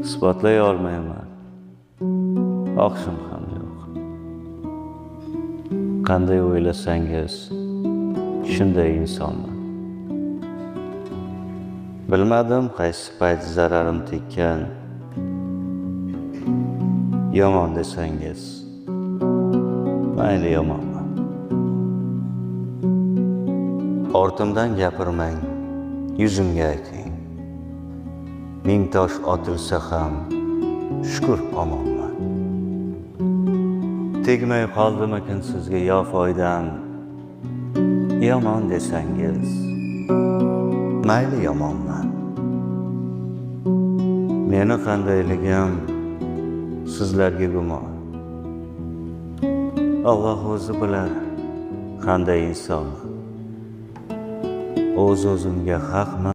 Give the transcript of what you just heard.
isbotlay olmayman. Oqshim ham yo'q. Qanday o'ylasangiz, shunday insonman. Bilmadim qaysi payt zararim tekkan. Yomon desangiz, mayli yomonman. Ortimdan gapirmang, yuzimga ayting. Ming tosh otilsa ham shukr omonman. Tegmay qoldimikin sizga yo foydam? Yomon desangiz, mayli yomonman. Meni qandayligim sizlarga gumon. Alloh o'zi bilar qanday insonman. O'z-o'zimga haqman.